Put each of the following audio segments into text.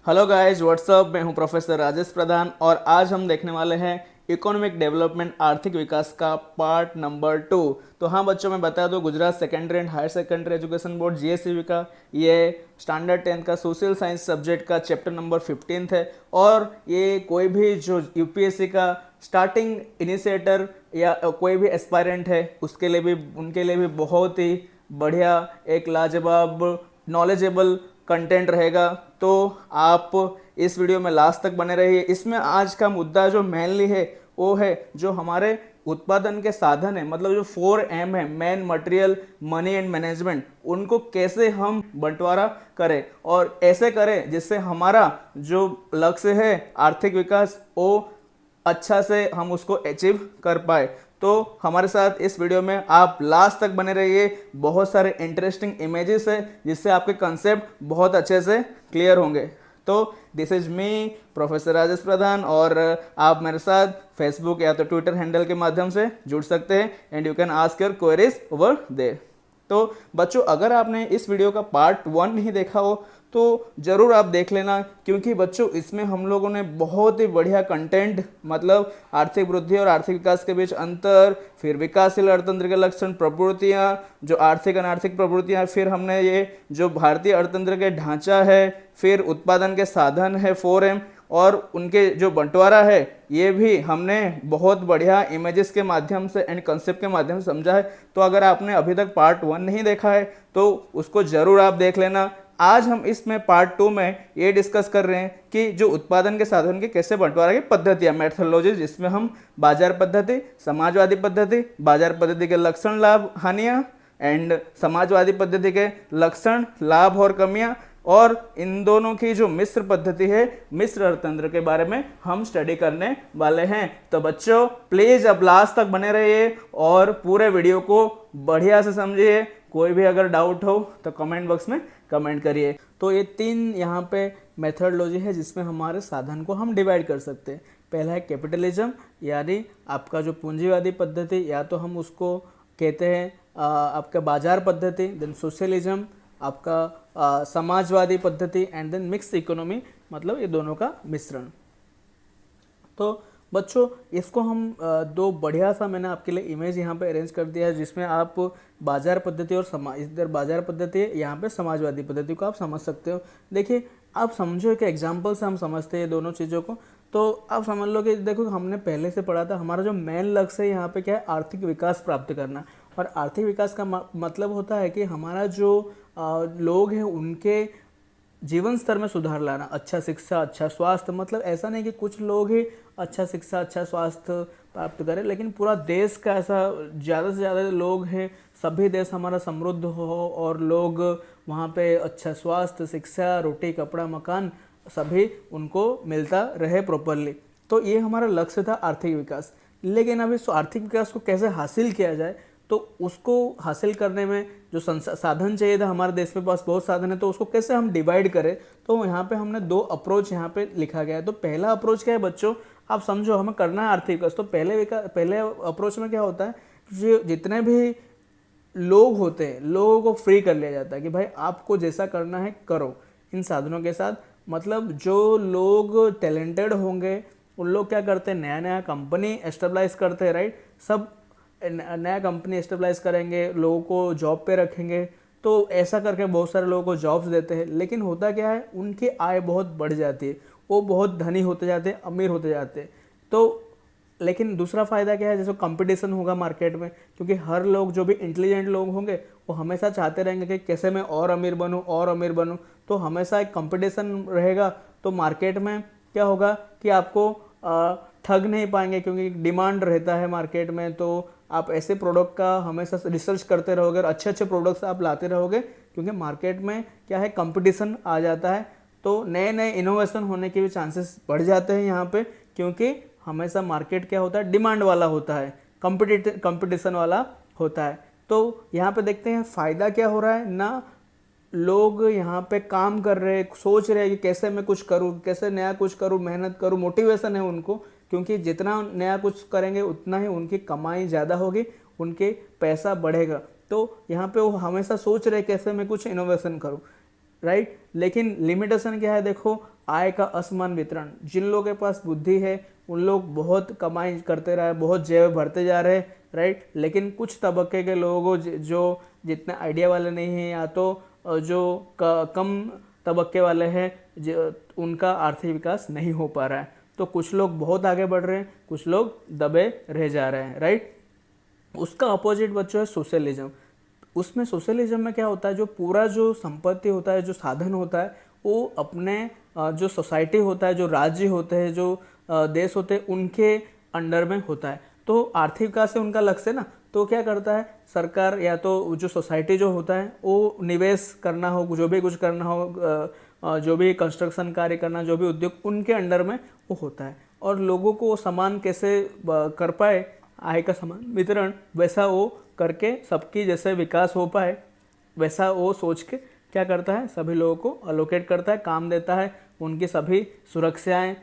Hello guys, WhatsApp. मैं हूं professor Rajesh Pradhan और आज हम देखने वाले हैं इकोनॉमिक डेवलपमेंट आर्थिक विकास का पार्ट नंबर 2। तो हाँ बच्चों, मैं बता दूं, Gujarat secondary and higher secondary education board GSCB का ये स्टैंडर्ड 10 का सोशल साइंस सब्जेक्ट का चैप्टर नंबर 15 है। और ये कोई भी जो यूपीएससी का स्टार्टिंग इनिशिएटर या कोई भी एस्पायरेंट है उसके लिए भी, उनके लिए भी बहुत ही बढ़िया एक लाजवाब नॉलेजेबल कंटेंट रहेगा। तो आप इस वीडियो में लास्ट तक बने रहिए। इसमें आज का मुद्दा जो मेनली है वो है जो हमारे उत्पादन के साधन है, मतलब जो 4M है, man, material, money and management, उनको कैसे हम बंटवारा करें और ऐसे करें जिससे हमारा जो लक्ष्य है आर्थिक विकास वो अच्छा से हम उसको अचीव कर पाए। तो हमारे साथ इस वीडियो में आप लास्ट तक बने रहिए। बहुत सारे इंटरेस्टिंग इमेजेस है जिससे आपके कंसेप्ट बहुत अच्छे से क्लियर होंगे। तो this is me professor Rajesh Pradhan और आप मेरे साथ फेसबुक या तो ट्विटर हैंडल के माध्यम से जुड़ सकते हैं and you can ask your queries over there. तो बच्चों, अगर आपने इस वीडियो का पार्ट 1 नहीं देखा हो तो ज़रूर आप देख लेना, क्योंकि बच्चों इसमें हम लोगों ने बहुत ही बढ़िया कंटेंट, मतलब आर्थिक वृद्धि और आर्थिक विकास के बीच अंतर, फिर विकासशील अर्थतंत्र के लक्षण, प्रवृत्तियाँ, जो आर्थिक अनार्थिक प्रवृत्तियाँ, फिर हमने ये जो भारतीय अर्थतंत्र के ढांचा है, फिर उत्पादन के साधन है 4M और उनके जो बंटवारा है, ये भी हमने बहुत बढ़िया इमेजेस के माध्यम से एंड कंसेप्ट के माध्यम से समझा है। तो अगर आपने अभी तक पार्ट 1 नहीं देखा है तो उसको जरूर आप देख लेना। आज हम इसमें पार्ट 2 में ये डिस्कस कर रहे हैं कि जो उत्पादन के साधन के कैसे बंटवारा की पद्धतियाँ, मेथोडोलॉजी, जिसमें हम बाजार पद्धति, समाजवादी पद्धति, बाजार पद्धति के लक्षण, लाभ, हानियाँ एंड समाजवादी पद्धति के लक्षण, लाभ और कमियाँ, और इन दोनों की जो मिश्र पद्धति है, मिश्र अर्थतंत्र के बारे में हम स्टडी करने वाले हैं। तो बच्चों प्लीज अब लास्ट तक बने रहिए और पूरे वीडियो को बढ़िया से समझिए। कोई भी अगर डाउट हो तो कमेंट बॉक्स में कमेंट करिए। तो ये 3 यहाँ पे मेथडोलॉजी है जिसमें हमारे साधन को हम डिवाइड कर सकते हैं। पहला है कैपिटलिज्म, यानी आपका जो पूंजीवादी पद्धति, या तो हम उसको कहते हैं आपका बाजार पद्धति, देन सोशलिज्म, आपका समाजवादी पद्धति, एंड देन मिक्स इकोनॉमी, मतलब ये दोनों का मिश्रण। तो बच्चों इसको हम दो बढ़िया सा, मैंने आपके लिए इमेज यहाँ पे अरेंज कर दिया है जिसमें आप बाजार पद्धति और इधर बाजार पद्धति है, यहाँ पे समाजवादी पद्धति को आप समझ सकते हो। देखिए आप समझो कि एग्जाम्पल से हम समझते हैं दोनों चीज़ों को। तो आप समझ लो कि देखो हमने पहले से पढ़ा था, हमारा जो मेन लक्ष्य है यहाँ पे क्या है, आर्थिक विकास प्राप्त करना। और आर्थिक विकास का मतलब होता है कि हमारा जो लोग हैं उनके जीवन स्तर में सुधार लाना, अच्छा शिक्षा, अच्छा स्वास्थ्य, मतलब ऐसा नहीं कि कुछ लोग ही अच्छा शिक्षा, अच्छा स्वास्थ्य प्राप्त करें, लेकिन पूरा देश का ऐसा ज़्यादा से ज़्यादा लोग हैं, सभी देश हमारा समृद्ध हो और लोग वहाँ पे अच्छा स्वास्थ्य, शिक्षा, रोटी, कपड़ा, मकान सभी उनको मिलता रहे प्रॉपरली। तो ये हमारा लक्ष्य था आर्थिक विकास। लेकिन अब इस आर्थिक विकास को कैसे हासिल किया जाए, तो उसको हासिल करने में जो साधन चाहिए था, हमारे देश में पास बहुत साधन है, तो उसको कैसे हम डिवाइड करें। तो यहाँ पे हमने 2 अप्रोच यहाँ पे लिखा गया है। तो पहला अप्रोच क्या है बच्चों, आप समझो हमें करना है आर्थिक विकास। तो पहले अप्रोच में क्या होता है, जितने भी लोग होते हैं, लोगों को फ्री कर लिया जाता है कि भाई आपको जैसा करना है करो इन साधनों के साथ। मतलब जो लोग टैलेंटेड होंगे उन लोग क्या करते हैं, नया नया कंपनी एस्टेब्लाइज करते हैं, राइट। सब नया कंपनी एस्टेब्लाइज करेंगे, लोगों को जॉब पे रखेंगे, तो ऐसा करके बहुत सारे लोगों को जॉब्स देते हैं। लेकिन होता क्या है, उनकी आय बहुत बढ़ जाती है, वो बहुत धनी होते जाते हैं, अमीर होते जाते हैं। तो लेकिन दूसरा फ़ायदा क्या है, जैसे कंपटीशन होगा मार्केट में, क्योंकि हर लोग, जो भी इंटेलिजेंट लोग होंगे, वो हमेशा चाहते रहेंगे कि कैसे मैं और अमीर बनूं और अमीर बनूं। तो हमेशा एक कंपटीशन रहेगा। तो मार्केट में क्या होगा कि आपको ठग नहीं पाएंगे, क्योंकि डिमांड रहता है मार्केट में। तो आप ऐसे प्रोडक्ट का हमेशा रिसर्च करते रहोगे और अच्छे अच्छे प्रोडक्ट्स आप लाते रहोगे, क्योंकि मार्केट में क्या है, कंपटीशन आ जाता है। तो नए नए इनोवेशन होने के भी चांसेस बढ़ जाते हैं यहाँ पे, क्योंकि हमेशा मार्केट क्या होता है, डिमांड वाला होता है, कंपटीशन वाला होता है। तो यहाँ पे देखते हैं फ़ायदा क्या हो रहा है ना, लोग यहाँ पे काम कर रहे हैं, सोच रहे हैं कि कैसे मैं कुछ करूँ, कैसे नया कुछ करूँ, मेहनत करूँ, मोटिवेशन है उनको, क्योंकि जितना नया कुछ करेंगे उतना ही उनकी कमाई ज़्यादा होगी, उनके पैसा बढ़ेगा। तो यहाँ पे वो हमेशा सोच रहे कैसे मैं कुछ इनोवेशन करूँ, राइट। लेकिन लिमिटेशन क्या है, देखो आय का असमान वितरण, जिन लोगों के पास बुद्धि है उन लोग बहुत कमाई करते रहे, बहुत जेब भरते जा रहे, राइट। लेकिन कुछ तबके के लोगों को जो जितने आइडिया वाले नहीं हैं या तो जो कम तबके वाले हैं जो उनका आर्थिक विकास नहीं हो पा रहा है। तो कुछ लोग बहुत आगे बढ़ रहे हैं, कुछ लोग दबे रह जा रहे हैं, राइट। उसका अपोजिट बच्चों है सोशलिज्म। उसमें सोशलिज्म में क्या होता है, जो पूरा जो संपत्ति होता है, जो साधन होता है, वो अपने जो सोसाइटी होता है, जो राज्य होते हैं, जो देश होते हैं, उनके अंडर में होता है। तो आर्थिक विकास से उनका लक्ष्य है ना, तो क्या करता है सरकार या तो जो सोसाइटी जो होता है वो निवेश करना हो, जो भी कुछ करना हो, जो भी कंस्ट्रक्शन कार्य करना, जो भी उद्योग उनके अंडर में वो होता है। और लोगों को वो सामान कैसे कर पाए, आय का समान वितरण, वैसा वो करके सबकी जैसे विकास हो पाए वैसा वो सोच के क्या करता है, सभी लोगों को अलोकेट करता है, काम देता है, उनकी सभी सुरक्षाएं,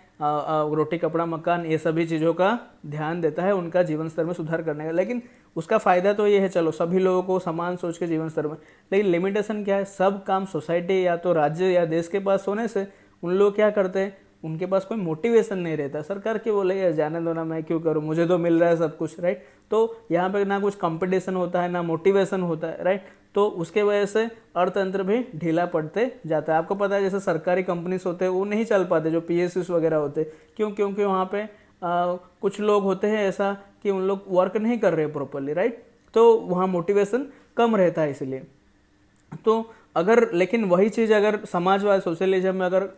रोटी कपड़ा मकान, ये सभी चीज़ों का ध्यान देता है उनका जीवन स्तर में सुधार करने का। लेकिन उसका फ़ायदा तो ये है, चलो सभी लोगों को समान सोच के जीवन स्तर में, लेकिन लिमिटेशन क्या है, सब काम सोसाइटी या तो राज्य या देश के पास होने से उन लोग क्या करते हैं, उनके पास कोई मोटिवेशन नहीं रहता। सरकार के बोले यार जाने दो ना, मैं क्यों करूँ, मुझे तो मिल रहा है सब कुछ, राइट। तो यहाँ पे ना कुछ कंपटीशन होता है, ना मोटिवेशन होता है, राइट। तो उसके वजह से अर्थतंत्र भी ढीला पड़ते जाता है। आपको पता है जैसे सरकारी कंपनीज होते हैं वो नहीं चल पाते, जो PSUs वगैरह होते हैं, क्यों, क्योंकि वहाँ पे कुछ लोग होते हैं ऐसा कि उन लोग वर्क नहीं कर रहे प्रॉपरली, राइट। तो वहाँ मोटिवेशन कम रहता है इसलिए। तो अगर लेकिन वही चीज़ अगर समाजवाद सोशलिज्म में अगर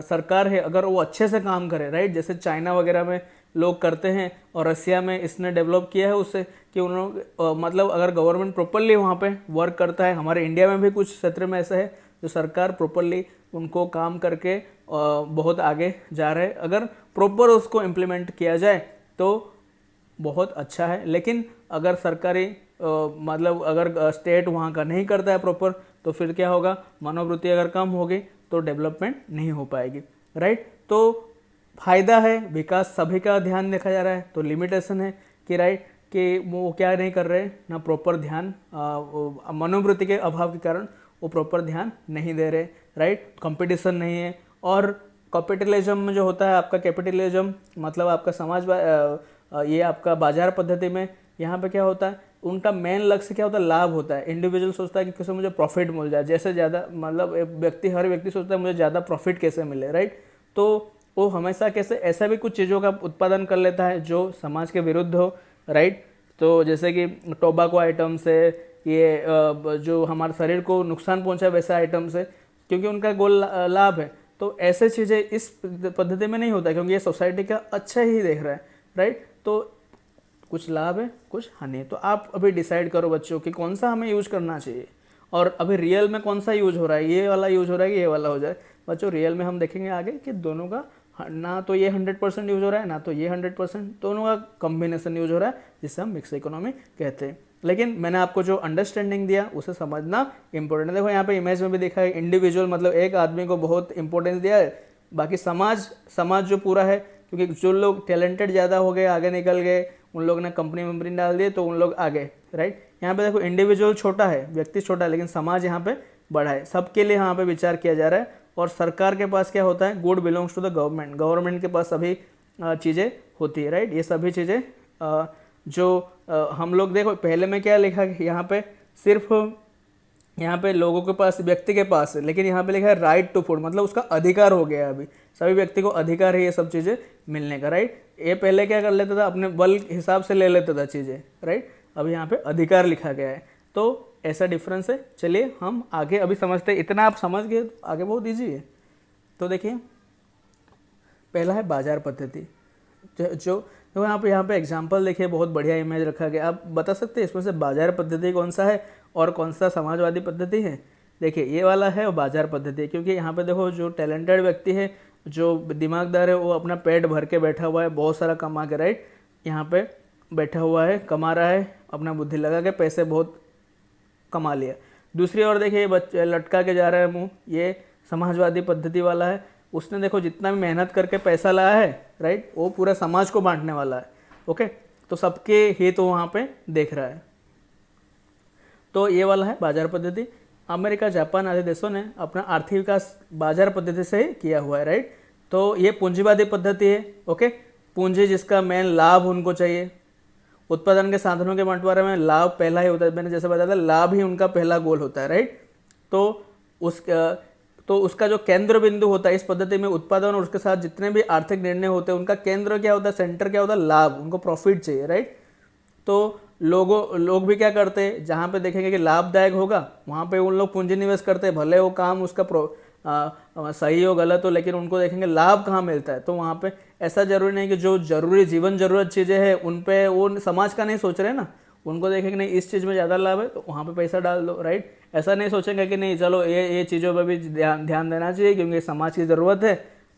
सरकार है अगर वो अच्छे से काम करे, राइट, जैसे चाइना वगैरह में लोग करते हैं और रसिया में इसने डेवलप किया है उससे कि उन लोग मतलब अगर गवर्नमेंट प्रॉपरली वहाँ पे वर्क करता है, हमारे इंडिया में भी कुछ क्षेत्र में ऐसा है जो सरकार प्रॉपरली उनको काम करके बहुत आगे जा रहे हैं। अगर प्रॉपर उसको इम्प्लीमेंट किया जाए तो बहुत अच्छा है। लेकिन अगर सरकारी मतलब अगर स्टेट वहाँ का नहीं करता है प्रॉपर, तो फिर क्या होगा, मनोवृत्ति अगर कम होगी तो डेवलपमेंट नहीं हो पाएगी, राइट। तो फायदा है, विकास सभी का ध्यान देखा जा रहा है, तो लिमिटेशन है कि राइट कि वो क्या नहीं कर रहे, ना प्रॉपर ध्यान, मनोवृत्ति के अभाव के कारण वो प्रॉपर ध्यान नहीं दे रहे, राइट। कंपटीशन नहीं है। और कैपिटलिज्म में जो होता है आपका, कैपिटलिज्म मतलब आपका समाज ये आपका बाजार पद्धति में यहाँ पे क्या होता है, उनका मेन लक्ष्य क्या होता है, लाभ होता है। इंडिविजुअल सोचता है कि कैसे मुझे प्रॉफिट मिल जाए, जैसे ज़्यादा मतलब हर व्यक्ति सोचता है मुझे ज़्यादा प्रॉफिट कैसे मिले, राइट। तो वो हमेशा कैसे ऐसा भी कुछ चीज़ों का उत्पादन कर लेता है जो समाज के विरुद्ध हो, राइट। तो जैसे कि टोबाको आइटम से, ये जो हमारे शरीर को नुकसान पहुंचाए वैसे आइटम से, क्योंकि उनका गोल लाभ है। तो ऐसे चीज़ें इस पद्धति में नहीं होता क्योंकि ये सोसाइटी का अच्छा ही देख रहा है, राइट। तो कुछ लाभ है कुछ हानि है। तो आप अभी डिसाइड करो बच्चों कि कौन सा हमें यूज करना चाहिए और अभी रियल में कौन सा यूज हो रहा है, ये वाला यूज हो रहा है कि ये वाला हो जाए। बच्चों रियल में हम देखेंगे आगे कि दोनों का ना तो ये 100% यूज हो रहा है ना तो ये 100%, दोनों का कॉम्बिनेशन यूज हो रहा है जिससे हम मिक्स इकोनॉमी कहते हैं। लेकिन मैंने आपको जो अंडरस्टैंडिंग दिया उसे समझना इंपॉर्टेंट है। देखो यहाँ पे इमेज में भी देखा है, इंडिविजुअल मतलब एक आदमी को बहुत इंपॉर्टेंस दिया है, बाकी समाज जो पूरा है, क्योंकि जो लोग टैलेंटेड ज़्यादा हो गए आगे निकल गए, उन लोग ने कंपनी वंपनी डाल दिए तो उन लोग आगे, राइट। यहाँ पे देखो इंडिविजुअल छोटा है, व्यक्ति छोटा है, लेकिन समाज यहाँ पे बड़ा है, सबके लिए यहाँ पे विचार किया जा रहा है। और सरकार के पास क्या होता है, good belongs to the government, government के पास सभी चीज़ें होती है, राइट। ये सभी चीज़ें जो हम लोग देखो पहले में क्या लिखा है यहाँ पे, सिर्फ यहाँ पे लोगों के पास, व्यक्ति के पास है, लेकिन यहाँ पे लिखा है राइट टू फूड, मतलब उसका अधिकार हो गया है। अभी सभी व्यक्ति को अधिकार है ये सब चीज़ें मिलने का, राइट। ये पहले क्या कर लेता था, अपने बल हिसाब से ले लेता था चीज़ें, राइट। अब यहाँ पे अधिकार लिखा गया है, तो ऐसा डिफरेंस है। चलिए हम आगे अभी समझते हैं, इतना आप समझ गए तो आगे बहुत ईजी है। तो देखिए पहला है बाजार पद्धति, जो तो यहाँ पे एग्जाम्पल देखिए, बहुत बढ़िया इमेज रखा गया। आप बता सकते हैं इसमें से बाजार पद्धति कौन सा है और कौन सा समाजवादी पद्धति है। देखिए ये वाला है वो बाजार पद्धति है, क्योंकि यहाँ पे देखो जो टैलेंटेड व्यक्ति है, जो दिमागदार है, वो अपना पेट भर के बैठा हुआ है, बहुत सारा कमा के, राइट, यहाँ पे बैठा हुआ है, कमा रहा है, अपना बुद्धि लगा के पैसे बहुत कमा लिया। दूसरी ओर देखिए ये बच्चे लटका के जा रहा है मुँह, ये समाजवादी पद्धति वाला है। उसने देखो जितना भी मेहनत करके पैसा लाया है, राइट, वो पूरा समाज को बांटने वाला है, ओके। तो सबके हित वहाँ पे देख रहा है। तो ये वाला है बाजार पद्धति। अमेरिका, जापान आदि देशों ने अपना आर्थिक विकास बाजार पद्धति से ही किया हुआ है, राइट। तो ये पूंजीवादी पद्धति है, ओके। पूंजी जिसका मेन लाभ उनको चाहिए, उत्पादन के साधनों के बंटवारे में लाभ पहला ही होता है, मैंने जैसे बताया था, लाभ ही उनका पहला गोल होता है, राइट। तो उस तो उसका जो केंद्र बिंदु होता है इस पद्धति में, उत्पादन और उसके साथ जितने भी आर्थिक निर्णय होते हैं उनका केंद्र क्या होता है, सेंटर क्या होता है, लाभ, उनको प्रॉफिट चाहिए, राइट। तो लोग भी क्या करते हैं, जहाँ पे देखेंगे कि लाभदायक होगा वहाँ पे उन लोग पूंजी निवेश करते हैं, भले वो काम उसका सही हो गलत हो, लेकिन उनको देखेंगे लाभ कहाँ मिलता है। तो वहाँ पे ऐसा जरूरी नहीं कि जो जरूरी जीवन जरूरत चीज़ें हैं उन पे वो समाज का नहीं सोच रहे ना, उनको देखेंगे नहीं इस चीज़ में ज़्यादा लाभ है तो वहाँ पे पैसा डाल दो, राइट। ऐसा नहीं सोचेंगे कि नहीं चलो ये चीज़ों पर भी ध्यान देना चाहिए क्योंकि समाज की ज़रूरत है,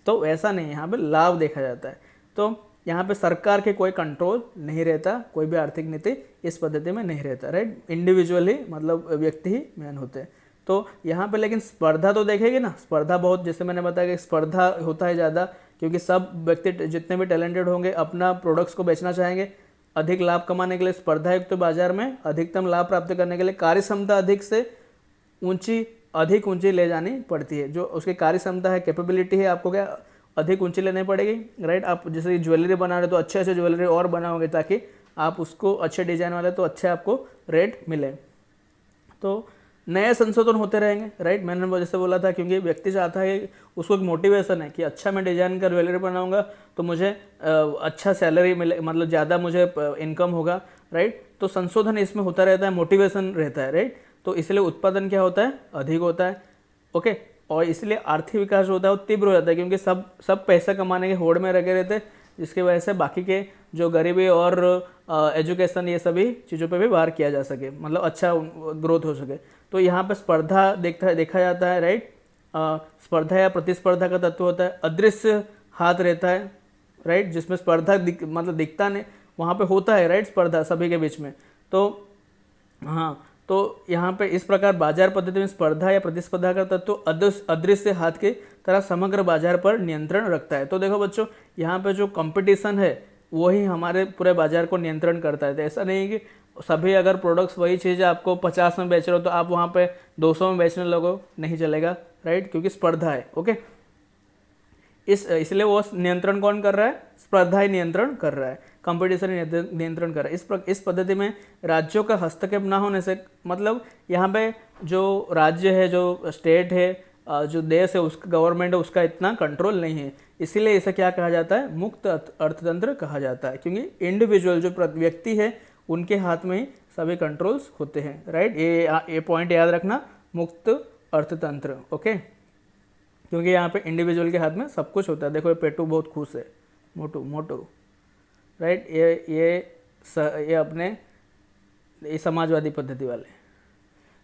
तो ऐसा नहीं, यहाँ पे लाभ देखा जाता है। तो यहाँ पे सरकार के कोई कंट्रोल नहीं रहता, कोई भी आर्थिक नीति इस पद्धति में नहीं रहता, राइट। इंडिविजुअली मतलब व्यक्ति ही मेन होते हैं। तो यहाँ पे लेकिन स्पर्धा तो देखेगी ना, स्पर्धा बहुत, जैसे मैंने बताया कि स्पर्धा होता है ज़्यादा क्योंकि सब व्यक्ति जितने भी टैलेंटेड होंगे अपना प्रोडक्ट्स को बेचना चाहेंगे, अधिक लाभ कमाने के लिए स्पर्धा युक्त बाजार में अधिकतम लाभ प्राप्त करने के लिए कार्य क्षमता अधिक ऊंची ले जानी पड़ती है। जो उसकी कार्य क्षमता है, कैपेबिलिटी है, आपको क्या अधिक ऊंची लेनी पड़ेगी, राइट। आप जैसे ज्वेलरी बना रहे हो तो अच्छे अच्छे ज्वेलरी और बनाओगे ताकि आप उसको अच्छे डिजाइन वाले तो अच्छे आपको रेट मिले। तो नए संशोधन होते रहेंगे, राइट। मैंने जैसे बोला था क्योंकि व्यक्ति चाहता है कि उसको एक मोटिवेशन है कि अच्छा मैं डिजाइन का ज्वेलरी बनाऊंगा तो मुझे अच्छा सैलरी मिले, मतलब ज़्यादा मुझे इनकम होगा, राइट। तो संशोधन इसमें होता रहता है, मोटिवेशन रहता है, राइट। तो इसलिए उत्पादन क्या होता है, अधिक होता है, ओके। और इसलिए आर्थिक विकास जो होता है वो तीव्र हो जाता है क्योंकि सब पैसा कमाने के होड़ में लगे रहते हैं, जिसकी वजह से बाकी के जो गरीबी और एजुकेशन ये सभी चीज़ों पे भी वार किया जा सके, मतलब अच्छा ग्रोथ हो सके। तो यहाँ पे स्पर्धा देखा जाता है, राइट। स्पर्धा या प्रतिस्पर्धा का तत्व होता है, अदृश्य हाथ रहता है, राइट, जिसमें स्पर्धा मतलब दिखता नहीं, वहाँ पे होता है, राइट, स्पर्धा सभी के बीच में। तो हाँ, तो यहाँ पे इस प्रकार बाजार पद्धति में स्पर्धा या प्रतिस्पर्धा का तत्व अदृश्य हाथ की तरह समग्र बाजार पर नियंत्रण रखता है। तो देखो बच्चों, यहाँ पे जो कंपटीशन है वही हमारे पूरे बाजार को नियंत्रण करता है। तो ऐसा नहीं है कि सभी अगर प्रोडक्ट्स वही चीज़ आपको 50 में बेच रहे हो तो आप वहाँ पे 200 में बेचने लगो, नहीं चलेगा, राइट, क्योंकि स्पर्धा है, ओके। इसलिए वो नियंत्रण कौन कर रहा है, स्पर्धा ही नियंत्रण कर रहा है, कंपटीशन नियंत्रण कर रहा है। इस पद्धति में राज्यों का हस्तक्षेप ना होने से, मतलब यहाँ पे जो राज्य है, जो स्टेट है, जो देश है, उसका गवर्नमेंट है, उसका इतना कंट्रोल नहीं है, इसीलिए इसे क्या कहा जाता है, मुक्त अर्थतंत्र कहा जाता है, क्योंकि इंडिविजुअल जो व्यक्ति है उनके हाथ में ही सभी कंट्रोल्स होते हैं, राइट। ये पॉइंट याद रखना, मुक्त अर्थतंत्र, ओके, क्योंकि यहाँ पे इंडिविजुअल के हाथ में सब कुछ होता है। देखो ये पेटू बहुत खुश है, मोटू, राइट। ये अपने ये समाजवादी पद्धति वाले।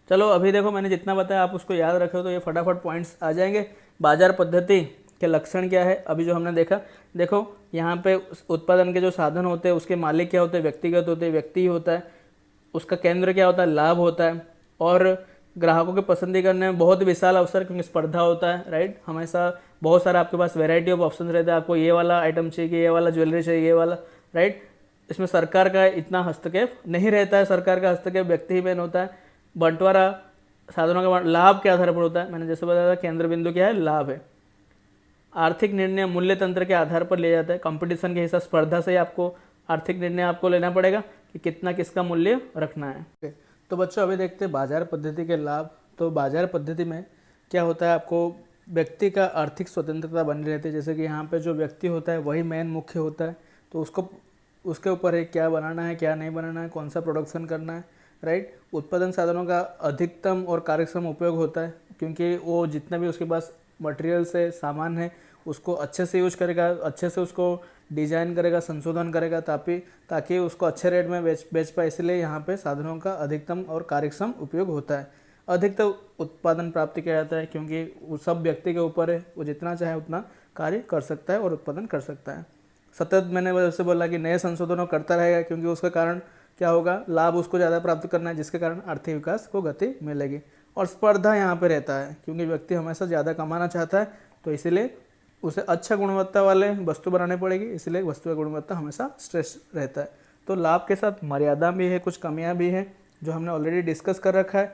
चलो अभी देखो मैंने जितना बताया आप उसको याद रखे हो तो ये फटाफट पॉइंट्स आ जाएंगे। बाजार पद्धति के लक्षण क्या है, अभी जो हमने देखा, देखो यहाँ पे उत्पादन के जो साधन होते हैं उसके मालिक क्या होते हैं, व्यक्तिगत होते हैं, व्यक्ति ही होता है, उसका केंद्र क्या होता है, लाभ होता है, और ग्राहकों के पसंद करने में बहुत विशाल अवसर क्योंकि स्पर्धा होता है, राइट। हमेशा बहुत सारा आपके पास वैरायटी ऑफ ऑप्शन रहता है, आपको ये वाला आइटम चाहिए, ये वाला ज्वेलरी चाहिए, ये वाला, राइट। इसमें सरकार का इतना हस्तक्षेप नहीं रहता है, सरकार का हस्तक्षेप व्यक्ति ही मेन होता है। बंटवारा साधनों का लाभ के आधार पर होता है, मैंने जैसे बताया था केंद्र बिंदु क्या है, लाभ है। आर्थिक निर्णय मूल्य तंत्र के आधार पर लिया जाता है, कंपटीशन के हिसाब, स्पर्धा से आपको आर्थिक निर्णय आपको लेना पड़ेगा कि कितना किसका मूल्य रखना है। तो बच्चों अभी देखते हैं बाजार पद्धति के लाभ। तो बाजार पद्धति में क्या होता है, आपको व्यक्ति का आर्थिक स्वतंत्रता बनी रहती है, जैसे कि यहाँ पे जो व्यक्ति होता है वही मेन मुख्य होता है, तो उसके ऊपर है क्या बनाना है, क्या नहीं बनाना है, कौन सा प्रोडक्शन करना है, राइट। उत्पादन साधनों का अधिकतम और कार्यक्षम उपयोग होता है क्योंकि वो जितना भी उसके पास मटेरियल्स है, सामान है, उसको अच्छे से यूज करेगा, अच्छे से उसको डिजाइन करेगा, संशोधन करेगा ताकि उसको अच्छे रेट में बेच पाए। इसलिए यहाँ पे साधनों का अधिकतम और कार्यक्षम उपयोग होता है। अधिकतम उत्पादन प्राप्ति किया जाता है क्योंकि वो सब व्यक्ति के ऊपर है, वो जितना चाहे उतना कार्य कर सकता है और उत्पादन कर सकता है। सतत मैंने वैसे बोला कि नए संशोधनों करता रहेगा क्योंकि उसके कारण क्या होगा, लाभ उसको ज़्यादा प्राप्त करना है, जिसके कारण आर्थिक विकास को गति मिलेगी। और स्पर्धा यहाँ पे रहता है क्योंकि व्यक्ति हमेशा ज़्यादा कमाना चाहता है, तो इसीलिए उसे अच्छा गुणवत्ता वाले वस्तु बनानी पड़ेगी, इसलिए वस्तु की गुणवत्ता हमेशा स्ट्रेस रहता है। तो लाभ के साथ मर्यादा भी है, कुछ कमियां भी हैं जो हमने ऑलरेडी डिस्कस कर रखा है।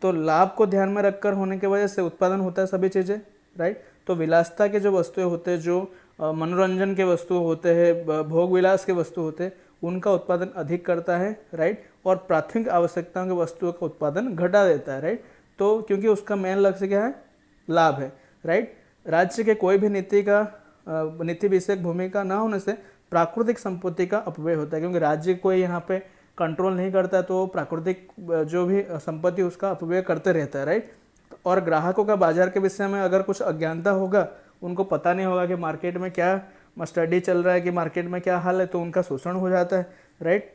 तो लाभ को ध्यान में रखकर होने की वजह से उत्पादन होता है सभी चीज़ें, राइट। तो विलासिता के जो वस्तुएं होते हैं, जो मनोरंजन के वस्तु होते हैं, भोग विलास के वस्तु होते हैं, उनका उत्पादन अधिक करता है, राइट। और प्राथमिक आवश्यकताओं के वस्तुओं का उत्पादन घटा देता है, राइट। तो क्योंकि उसका मेन लक्ष्य क्या है, लाभ है, राइट। राज्य के कोई भी नीति विषयक भूमिका ना होने से प्राकृतिक संपत्ति का अपव्यय होता है, क्योंकि राज्य कोई यहाँ पे कंट्रोल नहीं करता तो प्राकृतिक जो भी संपत्ति उसका अपव्यय करते रहता है, राइट। और ग्राहकों का बाजार के विषय में अगर कुछ अज्ञानता होगा, उनको पता नहीं होगा कि मार्केट में क्या स्टडी चल रहा है, कि मार्केट में क्या हाल है, तो उनका शोषण हो जाता है, राइट।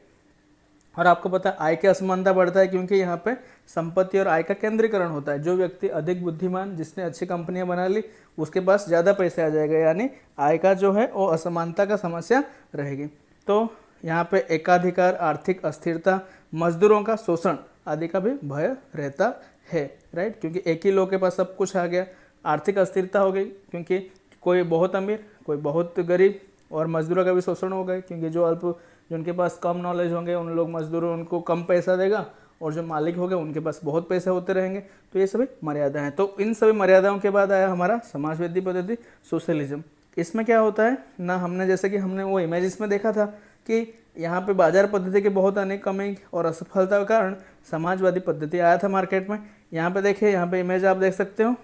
और आपको पता है आय की असमानता बढ़ता है, क्योंकि यहाँ पे संपत्ति और आय का केंद्रीकरण होता है। जो व्यक्ति अधिक बुद्धिमान, जिसने अच्छी कंपनियां बना ली, उसके पास ज़्यादा पैसे आ जाएगा, यानी आय का जो है वो असमानता का समस्या रहेगी। तो यहाँ पे एकाधिकार, आर्थिक अस्थिरता, मजदूरों का शोषण आदि का भी भय रहता है, राइट। क्योंकि एक ही लोग के पास सब कुछ आ गया, आर्थिक अस्थिरता हो गई, क्योंकि कोई बहुत अमीर, कोई बहुत गरीब, और मजदूरों का भी शोषण हो गया, क्योंकि जिनके पास कम नॉलेज होंगे उन लोग मजदूरों उनको कम पैसा देगा, और जो मालिक हो गए उनके पास बहुत पैसे होते रहेंगे। तो ये सभी मर्यादा हैं। तो इन सभी मर्यादाओं के बाद आया हमारा समाजवादी पद्धति, सोशलिज्म। इसमें क्या होता है ना, हमने जैसे कि हमने वो इमेजेस में देखा था कि यहाँ पे बाजार पद्धति के बहुत अनेक कमी और असफलता के कारण समाजवादी पद्धति आया था मार्केट में। यहाँ पे देखिए, यहाँ पे इमेज आप देख सकते हो,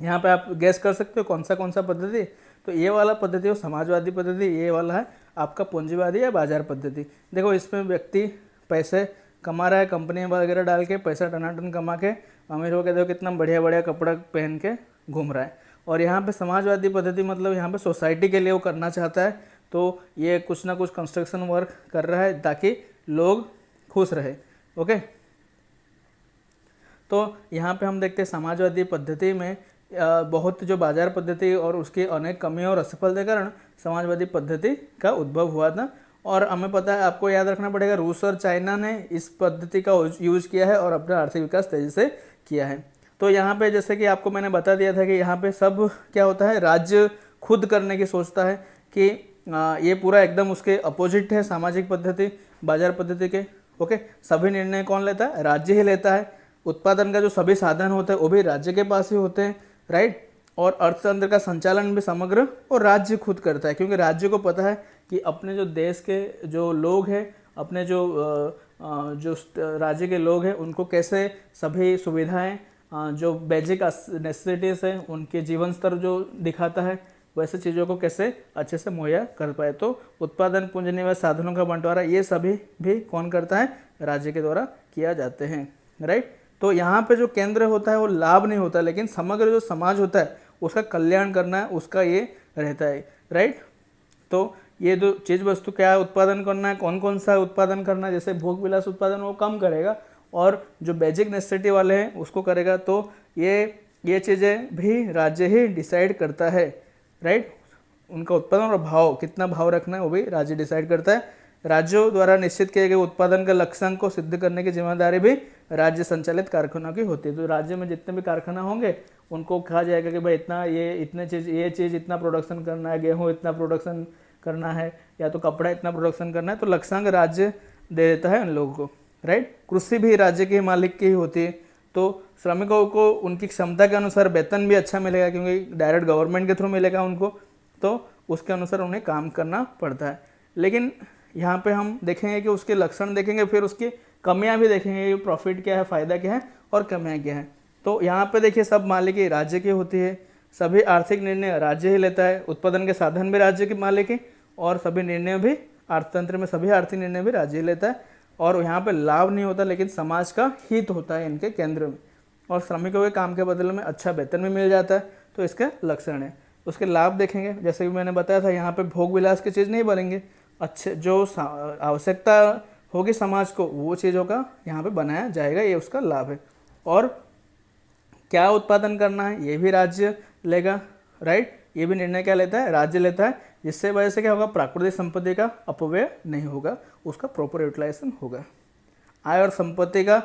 यहाँ पे आप गैस कर सकते हो कौन सा पद्धति। तो ये वाला पद्धति हो समाजवादी पद्धति, ये वाला है आपका पूंजीवादी या बाजार पद्धति। देखो इसमें व्यक्ति पैसे कमा रहा है, कंपनी वगैरह डाल के पैसा टनाटन कमा के अमीर होकर देखो कितना बढ़िया बढ़िया कपड़ा पहन के घूम रहा है। और यहाँ पे समाजवादी पद्धति मतलब यहाँ पे सोसाइटी के लिए वो करना चाहता है, तो ये कुछ ना कुछ कंस्ट्रक्शन वर्क कर रहा है ताकि लोग खुश रहे, ओके। तो यहाँ पे हम देखते हैं समाजवादी पद्धति में बहुत जो बाजार पद्धति और उसकी अनेक कमियों और असफलता के कारण समाजवादी पद्धति का उद्भव हुआ था। और हमें पता है, आपको याद रखना पड़ेगा, रूस और चाइना ने इस पद्धति का यूज किया है और अपना आर्थिक विकास तेजी से किया है। तो यहाँ पे जैसे कि आपको मैंने बता दिया था कि यहाँ पे सब क्या होता है, राज्य खुद करने की सोचता है कि ये पूरा एकदम उसके अपोजिट है सामाजिक पद्धति बाजार पद्धति के, ओके। सभी निर्णय कौन लेता है, राज्य ही लेता है। उत्पादन का जो सभी साधन होते हैं वो भी राज्य के पास ही होते हैं, राइट। और अर्थतंत्र का संचालन भी समग्र और राज्य खुद करता है, क्योंकि राज्य को पता है कि अपने जो देश के जो लोग हैं, अपने जो राज्य के लोग हैं, उनको कैसे सभी सुविधाएं, जो बेसिक नेसेसिटीज़ हैं, उनके जीवन स्तर जो दिखाता है, वैसे चीज़ों को कैसे अच्छे से मुहैया कर पाए। तो उत्पादन, पूंजी निवेश, साधनों का बंटवारा, ये सभी भी कौन करता है, राज्य के द्वारा किया जाते हैं, राइट। तो यहाँ पे जो केंद्र होता है वो लाभ नहीं होता, लेकिन समग्र जो समाज होता है उसका कल्याण करना है, उसका ये रहता है, राइट। तो ये जो चीज़ वस्तु क्या उत्पादन करना है, कौन सा उत्पादन करना है, जैसे भोग विलास उत्पादन वो कम करेगा और जो बेसिक नेसेसिटी वाले हैं उसको करेगा। तो ये चीज़ें भी राज्य ही डिसाइड करता है, राइट। उनका उत्पादन और भाव, कितना भाव रखना है वो भी राज्य डिसाइड करता है। राज्यों द्वारा निश्चित किए गए उत्पादन के लक्ष्यांक को सिद्ध करने की जिम्मेदारी भी राज्य संचालित कारखानों की होती है। तो राज्य में जितने भी कारखाना होंगे उनको कहा जाएगा कि भाई ये चीज़ इतना प्रोडक्शन करना है, गेहूँ इतना प्रोडक्शन करना है, या तो कपड़ा इतना प्रोडक्शन करना है, तो लक्ष्यांक राज्य दे देता है उन लोगों को, राइट। कृषि भी राज्य के मालिक की ही होती है। तो श्रमिकों को उनकी क्षमता के अनुसार वेतन भी अच्छा मिलेगा, क्योंकि डायरेक्ट गवर्नमेंट के थ्रू मिलेगा उनको, तो उसके अनुसार उन्हें काम करना पड़ता है। लेकिन यहाँ पे हम देखेंगे कि उसके लक्षण देखेंगे, फिर उसकी कमियां भी देखेंगे कि प्रॉफिट क्या है, फ़ायदा क्या है और कमियां क्या है। तो यहाँ पे देखिए सब मालिकी राज्य की होती है, सभी आर्थिक निर्णय राज्य ही लेता है, उत्पादन के साधन भी राज्य के मालिक है, और सभी निर्णय भी अर्थतंत्र में सभी आर्थिक निर्णय भी राज्य ही लेता है। और यहाँ पे लाभ नहीं होता, लेकिन समाज का हित होता है इनके केंद्र में, और श्रमिकों के काम के बदले में अच्छा वेतन भी मिल जाता है। तो इसके लक्षण है। उसके लाभ देखेंगे, जैसे कि मैंने बताया था, यहाँ पे भोग विलास की चीज़ नहीं बनेंगे, अच्छे जो आवश्यकता होगी समाज को वो चीज़ों का यहाँ पे बनाया जाएगा, ये उसका लाभ है। और क्या उत्पादन करना है ये भी राज्य लेगा, राइट। ये भी निर्णय क्या लेता है, राज्य लेता है, जिससे वजह से क्या होगा, प्राकृतिक संपत्ति का अपव्यय नहीं होगा, उसका प्रॉपर यूटिलाइजेशन होगा। आय और संपत्ति का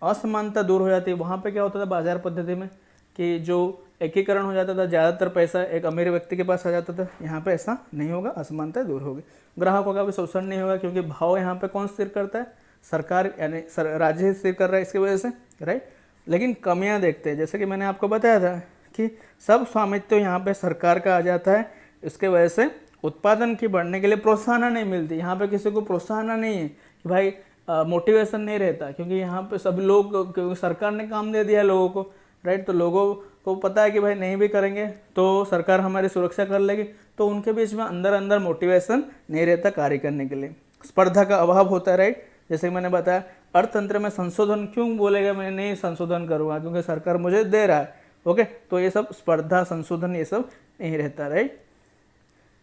असमानता दूर हो जाती है। वहाँ पे क्या होता था बाजार पद्धति में कि जो एकीकरण हो जाता था, ज़्यादातर पैसा एक अमीर व्यक्ति के पास आ जाता था। यहाँ पे ऐसा नहीं होगा, असमानता दूर होगी। ग्राहकों का भी शोषण नहीं होगा, क्योंकि भाव यहाँ पे कौन स्थिर करता है, सरकार यानी राज्य ही स्थिर कर रहा है। इसकी वजह से राइट। लेकिन कमियां देखते हैं, जैसे कि मैंने आपको बताया था कि सब स्वामित्व तो यहाँ पे सरकार का आ जाता है, इसके वजह से उत्पादन की बढ़ने के लिए प्रोत्साहन नहीं मिलती। यहाँ पे किसी को प्रोत्साहन नहीं है कि भाई मोटिवेशन नहीं रहता, क्योंकि यहाँ पे सब लोग, क्योंकि सरकार ने काम दे दिया लोगों को, राइट। तो लोगों को पता है कि भाई नहीं भी करेंगे तो सरकार हमारी सुरक्षा कर लेगी, तो उनके बीच में अंदर अंदर मोटिवेशन नहीं रहता कार्य करने के लिए, स्पर्धा का अभाव होता है, राइट। जैसे कि मैंने बताया अर्थतंत्र में संशोधन क्यों बोलेगा, मैं नहीं संशोधन करूँगा क्योंकि सरकार मुझे दे रहा है, ओके। तो ये सब स्पर्धा संशोधन ये सब नहीं रहता, राइट।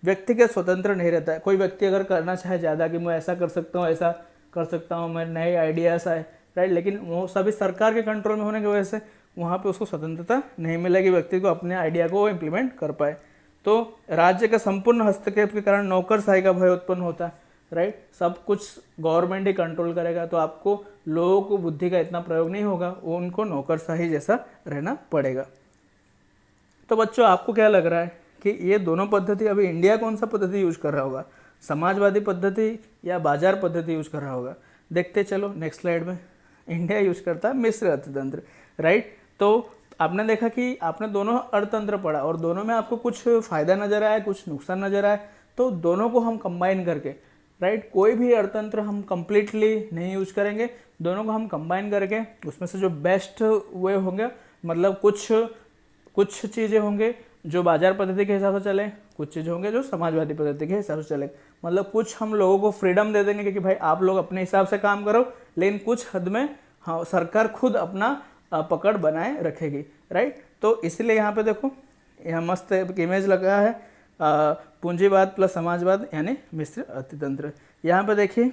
व्यक्तिगत स्वतंत्र नहीं रहता है, कोई व्यक्ति अगर करना चाहे ज़्यादा कि मैं ऐसा कर सकता हूँ, ऐसा कर सकता हूँ, मैं नए आइडियाज़ आए, राइट, लेकिन वो सभी सरकार के कंट्रोल में होने की वजह से वहाँ पे उसको स्वतंत्रता नहीं मिलेगी व्यक्ति को अपने आइडिया को इम्प्लीमेंट कर पाए। तो राज्य का संपूर्ण हस्तक्षेप के कारण नौकरशाही का भय उत्पन्न होता है, राइट। सब कुछ गवर्नमेंट ही कंट्रोल करेगा तो आपको लोगों को बुद्धि का इतना प्रयोग नहीं होगा, वो उनको नौकरशाही जैसा रहना पड़ेगा। तो बच्चों आपको क्या लग रहा है कि ये दोनों पद्धति, अभी इंडिया कौन सा पद्धति यूज कर रहा होगा, समाजवादी पद्धति या बाजार पद्धति यूज कर रहा होगा? देखते चलो नेक्स्ट स्लाइड में। इंडिया यूज करता है मिश्र अर्थतंत्र, राइट। तो आपने देखा कि आपने दोनों अर्थतंत्र पढ़ा और दोनों में आपको कुछ फायदा नजर आया, कुछ नुकसान नजर आया, तो दोनों को हम कंबाइन करके, राइट, कोई भी अर्थतंत्र हम कंप्लीटली नहीं यूज करेंगे, दोनों को हम कंबाइन करके उसमें से जो बेस्ट वे होंगे, मतलब कुछ चीज़ें होंगे जो बाजार पद्धति के हिसाब से चले, कुछ चीज़ें होंगे जो समाजवादी पद्धति के हिसाब से चले। मतलब कुछ हम लोगों को फ्रीडम दे देंगे कि भाई आप लोग अपने हिसाब से काम करो, लेकिन कुछ हद में हाँ सरकार खुद अपना पकड़ बनाए रखेगी, राइट। तो इसलिए यहाँ पे देखो, यहाँ मस्त एक इमेज लगा है, पूंजीवाद प्लस समाजवाद यानी मिश्र अर्थतंत्र। यहाँ पे देखिए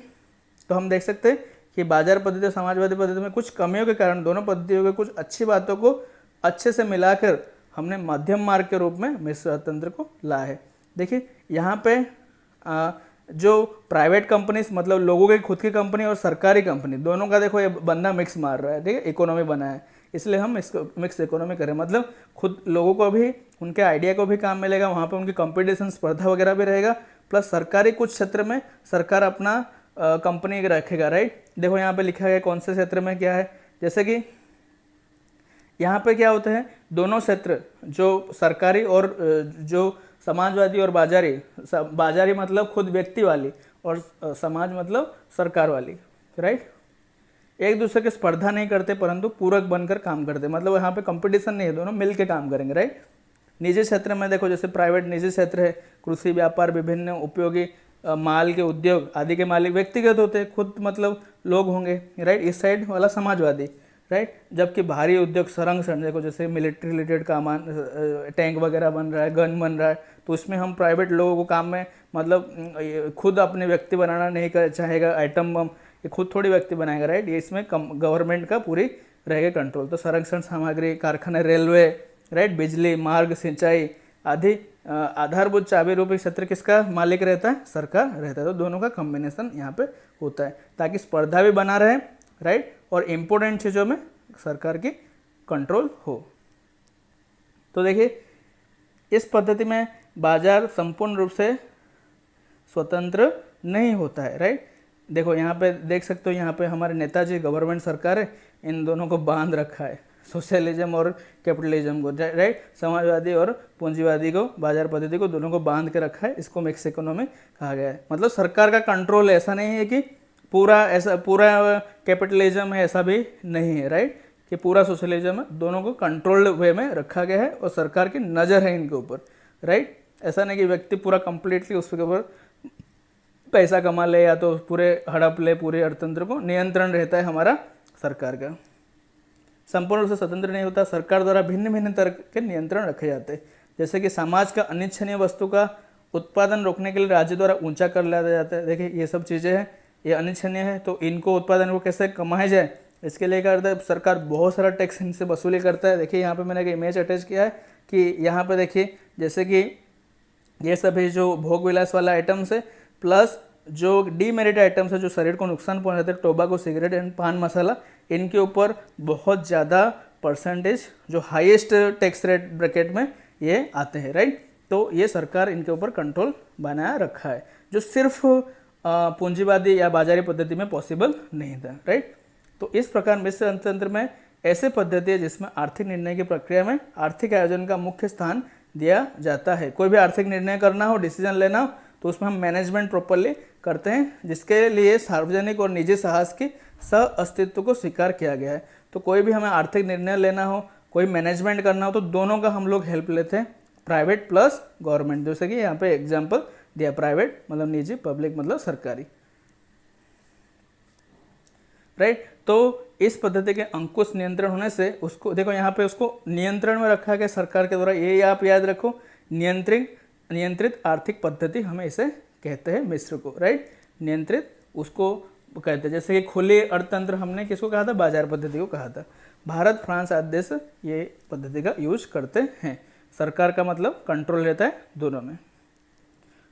तो हम देख सकते हैं कि बाजार पद्धति और समाजवादी पद्धति में कुछ कमियों के कारण दोनों पद्धतियों के कुछ अच्छी बातों को अच्छे से मिलाकर हमने मध्यम मार्ग के रूप में मिश्र अर्थतंत्र को लाया है। देखिए यहाँ पे जो प्राइवेट कंपनीज, मतलब लोगों की खुद की कंपनी और सरकारी कंपनी, दोनों का देखो ये बंदा मिक्स मार रहा है, ठीक है, इकोनॉमी बना है, इसलिए हम इसको मिक्स इकोनॉमी करें। मतलब खुद लोगों को भी, उनके आइडिया को भी काम मिलेगा, वहाँ पे उनकी कंपटीशन स्पर्धा वगैरह भी रहेगा, प्लस सरकारी कुछ क्षेत्र में सरकार अपना कंपनी रखेगा, राइट। देखो यहाँ पे लिखा है कौन से क्षेत्र में क्या है, जैसे कि यहाँ पे क्या होता है, दोनों क्षेत्र जो सरकारी और जो समाजवादी और बाजारी मतलब खुद व्यक्ति वाली और समाज मतलब सरकार वाली, राइट, एक दूसरे के स्पर्धा नहीं करते परंतु पूरक बनकर काम करते, मतलब यहाँ पे कंपटीशन नहीं है, दोनों मिल के काम करेंगे, राइट। निजी क्षेत्र में देखो, जैसे प्राइवेट निजी क्षेत्र है, कृषि व्यापार, विभिन्न उपयोगी माल के उद्योग आदि के मालिक व्यक्तिगत होते हैं, खुद मतलब लोग होंगे, राइट। इस साइड वाला समाजवादी, राइट। जबकि भारी उद्योग संरक्षण, देखो जैसे मिलिट्री रिलेटेड काम, टैंक वगैरह बन रहा है, गन बन रहा है, तो उसमें हम प्राइवेट लोगों को काम में, मतलब खुद अपने व्यक्ति बनाना नहीं कर चाहेगा, आइटम बम ये खुद थोड़ी व्यक्ति बनाएगा, राइट। ये इसमें गवर्नमेंट का पूरी रहेगा कंट्रोल। तो संरक्षण सामग्री, कारखाने, रेलवे, राइट, बिजली, मार्ग, सिंचाई आदि आधारभूत चाबी रूपी क्षेत्र किसका मालिक रहता है? सरकार रहता है। तो दोनों का कॉम्बिनेशन यहाँ पे होता है ताकि स्पर्धा भी बना रहे, राइट, और इम्पोर्टेंट चीज़ों में सरकार की कंट्रोल हो। तो देखिए इस पद्धति में बाजार संपूर्ण रूप से स्वतंत्र नहीं होता है, राइट। देखो यहाँ पे देख सकते हो, यहाँ पे हमारे नेताजी, गवर्नमेंट सरकार है, इन दोनों को बांध रखा है, सोशलिज्म और कैपिटलिज्म को, राइट, समाजवादी और पूंजीवादी को, बाजार पद्धति को, दोनों को बांध के रखा है। इसको मिक्स इकोनॉमी कहा गया है। मतलब सरकार का कंट्रोल है, ऐसा नहीं है कि पूरा कैपिटलिज्म है, ऐसा भी नहीं है, राइट, कि पूरा सोशलिज्म है। दोनों को कंट्रोल्ड वे में रखा गया है और सरकार की नज़र है इनके ऊपर, राइट। ऐसा नहीं कि व्यक्ति पूरा कंप्लीटली उसके ऊपर पैसा कमा ले या तो पूरे हड़प ले, पूरे अर्थतंत्र को नियंत्रण रहता है हमारा सरकार का। संपूर्ण रूप से स्वतंत्र नहीं होता, सरकार द्वारा भिन्न भिन्न तरह के नियंत्रण रखे जाते हैं, जैसे कि समाज का अनिच्छनीय वस्तु का उत्पादन रोकने के लिए राज्य द्वारा ऊंचा कर लिया जाता है। देखिए ये सब चीज़ें हैं, ये अनिच्छनीय है, तो इनको उत्पादन को कैसे कमाया जाए इसके लिए करता है सरकार, बहुत सारा टैक्स इनसे वसूली करता है। देखिए यहाँ पे मैंने एक इमेज अटैच किया है कि यहाँ पे देखिए जैसे कि ये सभी जो भोग विलास वाला आइटम्स है, प्लस जो डीमेरिट आइटम्स है जो शरीर को नुकसान पहुंचाते हैं, टोबाको, सिगरेट एंड पान मसाला, इनके ऊपर बहुत ज़्यादा परसेंटेज जो हाईएस्ट टैक्स रेट ब्रैकेट में ये आते हैं, राइट। तो ये सरकार इनके ऊपर कंट्रोल बनाया रखा है, जो सिर्फ पूंजीवादी या बाजारी पद्धति में पॉसिबल नहीं था, राइट। तो इस प्रकार मिश्र अर्थतंत्र में ऐसे पद्धति है जिसमें आर्थिक निर्णय की प्रक्रिया में आर्थिक आयोजन का मुख्य स्थान दिया जाता है। कोई भी आर्थिक निर्णय करना हो, डिसीजन लेना हो, तो उसमें हम मैनेजमेंट प्रॉपरली करते हैं, जिसके लिए सार्वजनिक और निजी साहस की सह अस्तित्व को स्वीकार किया गया है। तो कोई भी हमें आर्थिक निर्णय लेना हो, कोई मैनेजमेंट करना हो, तो दोनों का हम लोग हेल्प लेते हैं, प्राइवेट प्लस गवर्नमेंट। जैसे कि यहाँ पे एग्जाम्पल दिया, प्राइवेट मतलब निजी, पब्लिक मतलब सरकारी, राइट। तो इस पद्धति के अंकुश नियंत्रण होने से उसको देखो, यहाँ पे उसको नियंत्रण में रखा गया सरकार के द्वारा, ये आप याद रखो, नियंत्रित आर्थिक पद्धति हमें इसे कहते हैं, मिस्र को, राइट। नियंत्रित उसको कहते हैं। जैसे कि खुले अर्थतंत्र हमने किसको कहा था, बाजार पद्धति को कहा था। भारत, फ्रांस आदि देश ये पद्धति का यूज करते हैं। सरकार का मतलब कंट्रोल रहता है दोनों में।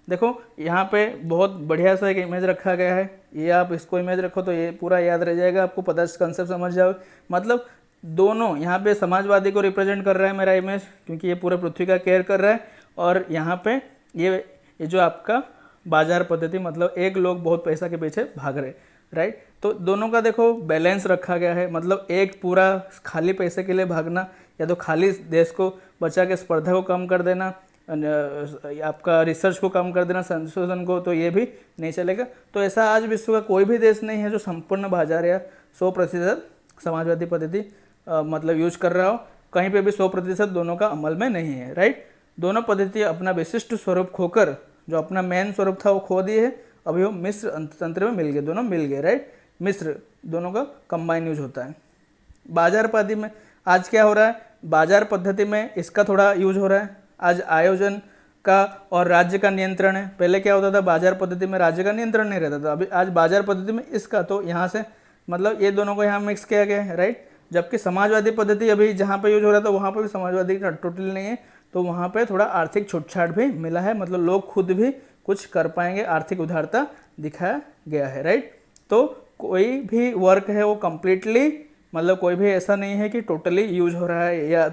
देखो यहाँ पे बहुत बढ़िया सा एक इमेज रखा गया है, ये आप इसको इमेज रखो तो ये पूरा याद रह जाएगा आपको, पता कंसेप्ट समझ जाओ। मतलब दोनों यहाँ पे समाजवादी को रिप्रेजेंट कर रहा है मेरा इमेज, क्योंकि ये पूरे पृथ्वी का केयर कर रहा है, और यहाँ पे ये जो आपका बाजार पद्धति, मतलब एक लोग बहुत पैसा के पीछे भाग रहे, राइट। तो दोनों का देखो बैलेंस रखा गया है, मतलब एक पूरा खाली पैसे के लिए भागना, या तो खाली देश को बचा के स्पर्धा को कम कर देना, आपका रिसर्च को कम कर देना, संशोधन को, तो ये भी नहीं चलेगा। तो ऐसा आज विश्व का कोई भी देश नहीं है जो संपूर्ण बाजार या 100% समाजवादी पद्धति मतलब यूज कर रहा हो। कहीं पे भी 100% दोनों का अमल में नहीं है, राइट। दोनों पद्धति अपना विशिष्ट स्वरूप खोकर, जो अपना मेन स्वरूप था वो खो दिए है, अभी वो मिस्र अर्थतंत्र में मिल गए, दोनों मिल गए, राइट। मिस्र दोनों का कंबाइन यूज होता है। बाजार पद्धति में आज क्या हो रहा है, बाजार पद्धति में इसका थोड़ा यूज हो रहा है। आज आयोजन का और राज्य का नियंत्रण है। पहले क्या होता था, बाजार पद्धति में राज्य का नियंत्रण नहीं रहता था, अभी आज बाजार पद्धति में इसका, तो यहाँ से मतलब ये दोनों को यहाँ मिक्स किया गया है, राइट। जबकि समाजवादी पद्धति अभी जहाँ पे यूज हो रहा था वहाँ पर भी समाजवादी टोटल नहीं है, तो वहाँ पे थोड़ा आर्थिक छूटछाट भी मिला है, मतलब लोग खुद भी कुछ कर पाएंगे, आर्थिक उदारता दिखाया गया है, राइट। तो कोई भी वर्क है वो कंप्लीटली, मतलब कोई भी ऐसा नहीं है कि टोटली यूज हो रहा है, या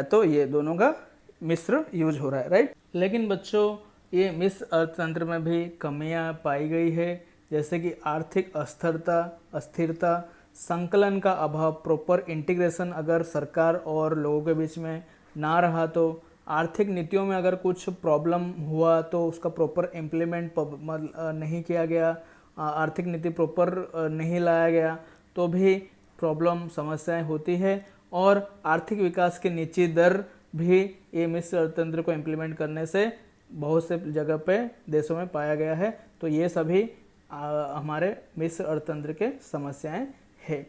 तो ये दोनों का मिश्र यूज हो रहा है, राइट। लेकिन बच्चों ये मिश्र अर्थतंत्र में भी कमियां पाई गई है, जैसे कि आर्थिक अस्थिरता, संकलन का अभाव, प्रॉपर इंटीग्रेशन अगर सरकार और लोगों के बीच में ना रहा, तो आर्थिक नीतियों में अगर कुछ प्रॉब्लम हुआ तो उसका प्रॉपर इम्प्लीमेंट नहीं किया गया, आर्थिक नीति प्रॉपर नहीं लाया गया, तो भी प्रॉब्लम समस्याएं होती है। और आर्थिक विकास की नीची दर भी ये मिश्र अर्थतंत्र को इम्प्लीमेंट करने से बहुत से जगह पे देशों में पाया गया है। तो ये सभी हमारे मिश्र अर्थतंत्र के समस्याएं हैं।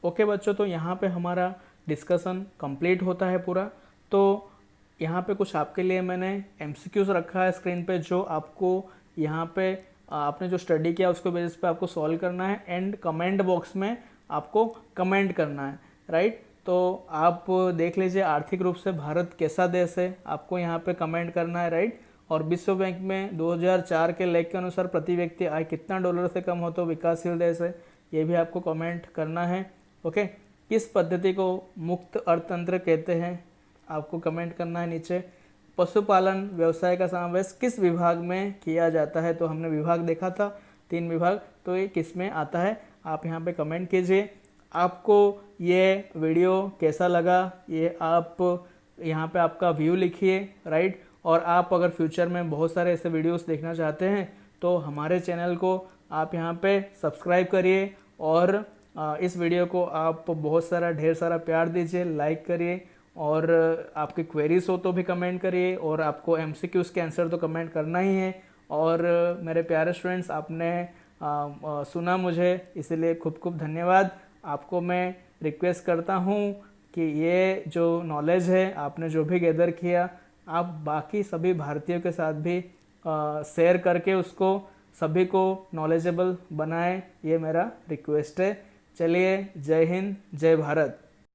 ओके बच्चों, तो यहाँ पे हमारा डिस्कशन कंप्लीट होता है पूरा। तो यहाँ पे कुछ आपके लिए मैंने एमसीक्यूज रखा है स्क्रीन पे, जो आपको यहाँ पे आपने जो स्टडी किया उसको बेसिस पे आपको सॉल्व करना है, एंड कमेंट बॉक्स में आपको कमेंट करना है, राइट। तो आप देख लीजिए आर्थिक रूप से भारत कैसा देश है, आपको यहाँ पे कमेंट करना है, राइट। और विश्व बैंक में 2004 के लेख के अनुसार प्रति व्यक्ति आय कितना डॉलर से कम हो तो विकासशील देश है, ये भी आपको कमेंट करना है। ओके, किस पद्धति को मुक्त अर्थतंत्र कहते हैं, आपको कमेंट करना है नीचे। पशुपालन व्यवसाय का समावेश किस विभाग में किया जाता है, तो हमने विभाग देखा था 3 विभाग, तो ये किस में आता है, आप यहाँ पे कमेंट कीजिए। आपको ये वीडियो कैसा लगा, ये आप यहाँ पे आपका व्यू लिखिए, राइट। और आप अगर फ्यूचर में बहुत सारे ऐसे वीडियोस देखना चाहते हैं तो हमारे चैनल को आप यहाँ पे सब्सक्राइब करिए, और इस वीडियो को आप बहुत सारा ढेर सारा प्यार दीजिए, लाइक करिए, और आपकी क्वेरीज हो तो भी कमेंट करिए, और आपको एमसीक्यूज के आंसर तो कमेंट करना ही है। और मेरे प्यारे स्टूडेंट्स, आपने सुना मुझे, इसलिए खूब खूब धन्यवाद। आपको मैं रिक्वेस्ट करता हूँ कि ये जो नॉलेज है आपने जो भी गैदर किया, आप बाकी सभी भारतीयों के साथ भी शेयर करके उसको सभी को नॉलेजेबल बनाएं, ये मेरा रिक्वेस्ट है। चलिए, जय हिंद, जय भारत।